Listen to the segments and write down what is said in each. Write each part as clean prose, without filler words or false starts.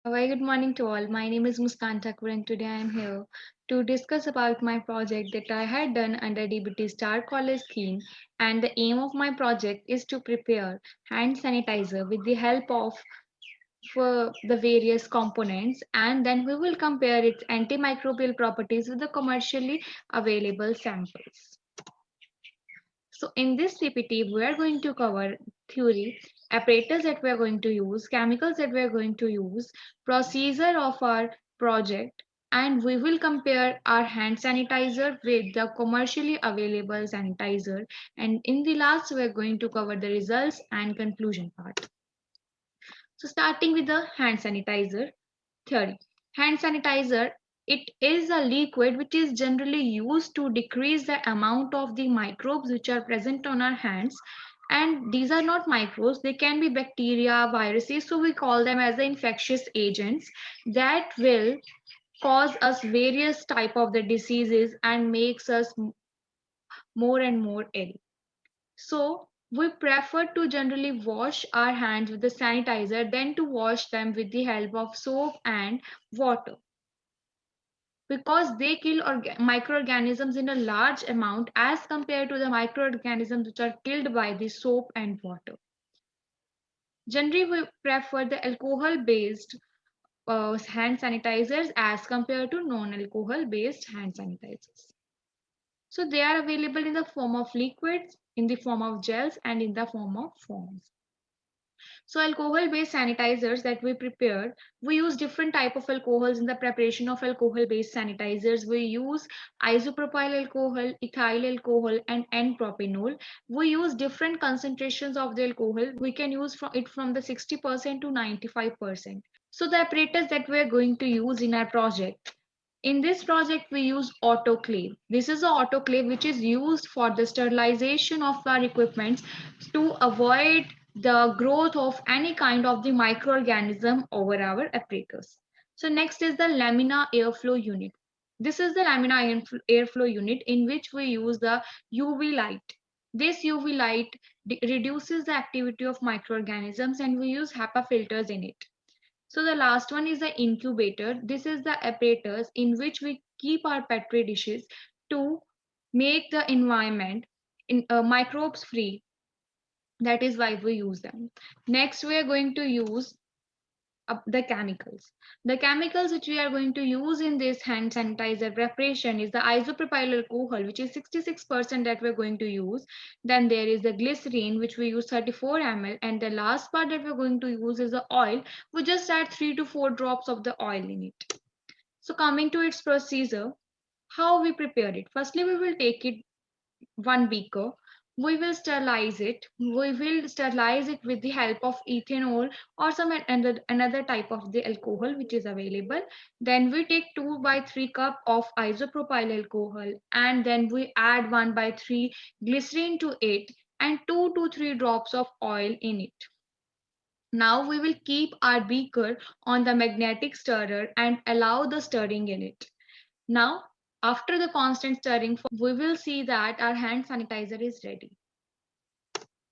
A very good morning to all. My name is Muskan Thakur and today I am here to discuss about my project that I had done under DBT Star College scheme, and the aim of my project is to prepare hand sanitizer with the help of for the various components, and then we will compare its antimicrobial properties with the commercially available samples. So in this PPT, we are going to cover theory, apparatus that we are going to use, chemicals that we are going to use, procedure of our project, and we will compare our hand sanitizer with the commercially available sanitizer. And in the last, we are going to cover the results and conclusion part. So starting with the hand sanitizer theory. Hand sanitizer, it is a liquid which is generally used to decrease the amount of the microbes which are present on our hands, and these are not microbes, they can be bacteria, viruses, so we call them as the infectious agents that will cause us various type of the diseases and makes us more and more ill. So we prefer to generally wash our hands with the sanitizer than to wash them with the help of soap and water, because they kill microorganisms in a large amount as compared to the microorganisms which are killed by the soap and water. Generally, we prefer the alcohol based hand sanitizers as compared to non-alcohol based hand sanitizers. So they are available in the form of liquids, in the form of gels, and in the form of foams. So alcohol-based sanitizers that we prepare, we use different type of alcohols in the preparation of alcohol-based sanitizers. We use isopropyl alcohol, ethyl alcohol, and N-propanol. We use different concentrations of the alcohol. We can use from the 60% to 95%. So the apparatus that we are going to use in our project. In this project, we use autoclave. This is an autoclave which is used for the sterilization of our equipment to avoid the growth of any kind of the microorganism over our apparatus. So next is the lamina airflow unit. This is the lamina airflow unit in which we use the UV light. This UV light reduces the activity of microorganisms, and we use HEPA filters in it. So the last one is the incubator. This is the apparatus in which we keep our petri dishes to make the environment microbes free. That is why we use them. Next, we are going to use the chemicals. The chemicals which we are going to use in this hand sanitizer preparation is the isopropyl alcohol, which is 66% that we're going to use. Then there is the glycerine, which we use 34 ml. And the last part that we're going to use is the oil. We just add 3 to 4 drops of the oil in it. So coming to its procedure, how we prepare it. Firstly, we will take it one beaker. We will sterilize it. We will sterilize it with the help of ethanol or some another type of the alcohol which is available. Then we take 2 by 3 cup of isopropyl alcohol, and then we add 1 by 3 glycerine to it and 2 to 3 drops of oil in it. Now we will keep our beaker on the magnetic stirrer and allow the stirring in it. Now, after the constant stirring, we will see that our hand sanitizer is ready.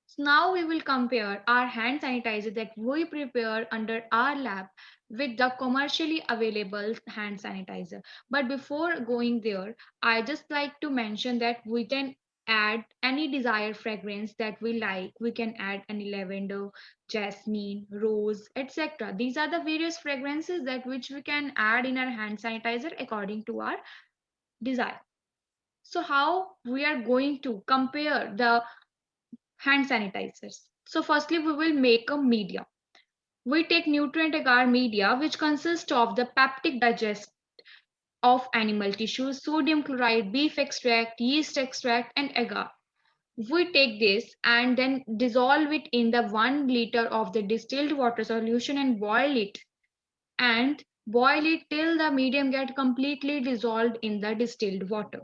So now we will compare our hand sanitizer that we prepare under our lab with the commercially available hand sanitizer. But before going there, I just like to mention that we can add any desired fragrance that we like. We can add any lavender, jasmine, rose, etc. These are the various fragrances that which we can add in our hand sanitizer according to our desire. So how we are going to compare the hand sanitizers? So firstly, we will make a media. We take nutrient agar media, which consists of the peptic digest of animal tissues, sodium chloride, beef extract, yeast extract, and agar. We take this and then dissolve it in the 1 liter of the distilled water solution and boil it till the medium get completely dissolved in the distilled water.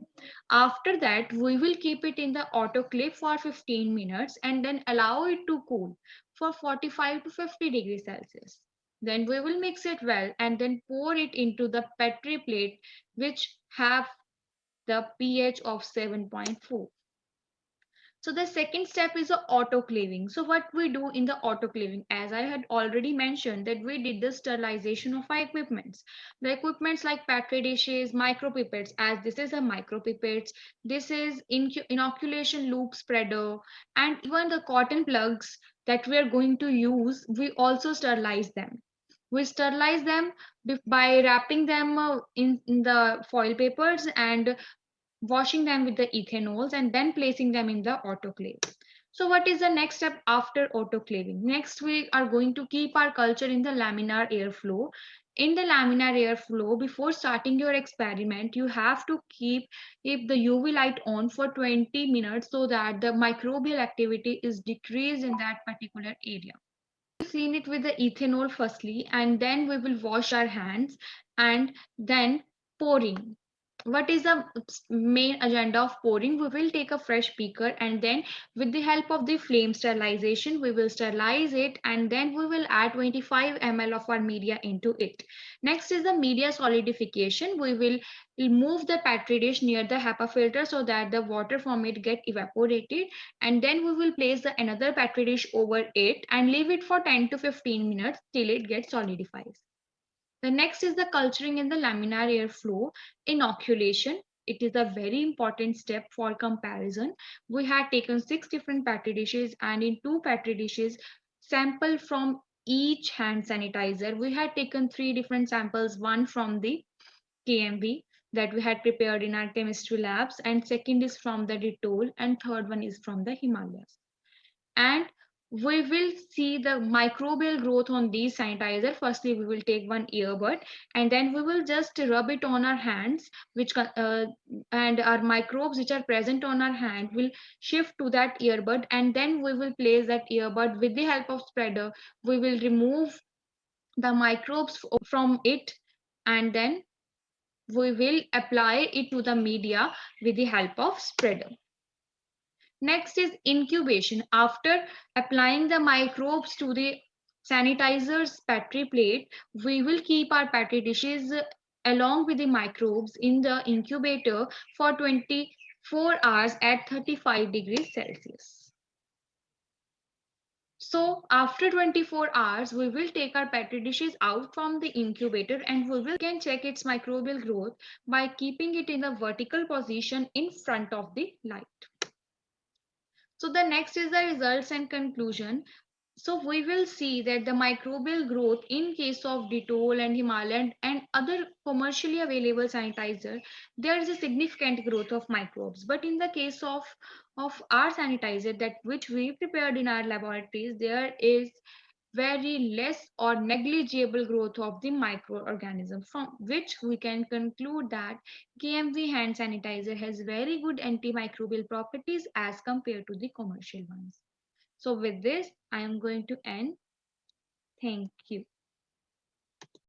After that, we will keep it in the autoclave for 15 minutes and then allow it to cool for 45 to 50 degrees Celsius. Then we will mix it well and then pour it into the petri plate which have the pH of 7.4. So the second step is the autoclaving. So what we do in the autoclaving, as I had already mentioned, that we did the sterilization of our equipments. The equipments like Petri dishes, micropipettes, as this is a micropipettes, this is inoculation loop spreader, and even the cotton plugs that we are going to use, we also sterilize them. We sterilize them by wrapping them in the foil papers and washing them with the ethanols and then placing them in the autoclave. So what is the next step after autoclaving? Next, we are going to keep our culture in the laminar airflow. In the laminar airflow, before starting your experiment, you have to keep the UV light on for 20 minutes so that the microbial activity is decreased in that particular area. Clean it with the ethanol firstly, and then we will wash our hands, and then pouring. What is the main agenda of pouring? We will take a fresh beaker, and then with the help of the flame sterilization, we will sterilize it, and then we will add 25 ml of our media into it. Next is the media solidification. We will move the petri dish near the HEPA filter so that the water from it get evaporated, and then we will place the another petri dish over it and leave it for 10 to 15 minutes till it gets solidifies. The next is the culturing in the laminar airflow inoculation. It is a very important step for comparison. We had taken 6 different petri dishes, and in 2 petri dishes sample from each hand sanitizer. We had taken 3 different samples, one from the KMV that we had prepared in our chemistry labs, and second is from the Dettol, and third one is from the Himalayas. And we will see the microbial growth on these sanitizer. Firstly, we will take one earbud, and then we will just rub it on our hands, and our microbes which are present on our hand will shift to that earbud, and then we will place that earbud with the help of spreader. We will remove the microbes from it, and then we will apply it to the media with the help of spreader. Next is incubation. After applying the microbes to the sanitizer's petri plate, we will keep our petri dishes along with the microbes in the incubator for 24 hours at 35 degrees Celsius. So after 24 hours, we will take our petri dishes out from the incubator, and we will again check its microbial growth by keeping it in a vertical position in front of the light. So the next is the results and conclusion. So we will see that the microbial growth in case of Dettol and Himalayan and other commercially available sanitizer, there is a significant growth of microbes. But in the case of our sanitizer that which we prepared in our laboratories, there is very less or negligible growth of the microorganism, from which we can conclude that KMV hand sanitizer has very good antimicrobial properties as compared to the commercial ones. So with this, I am going to end. Thank you.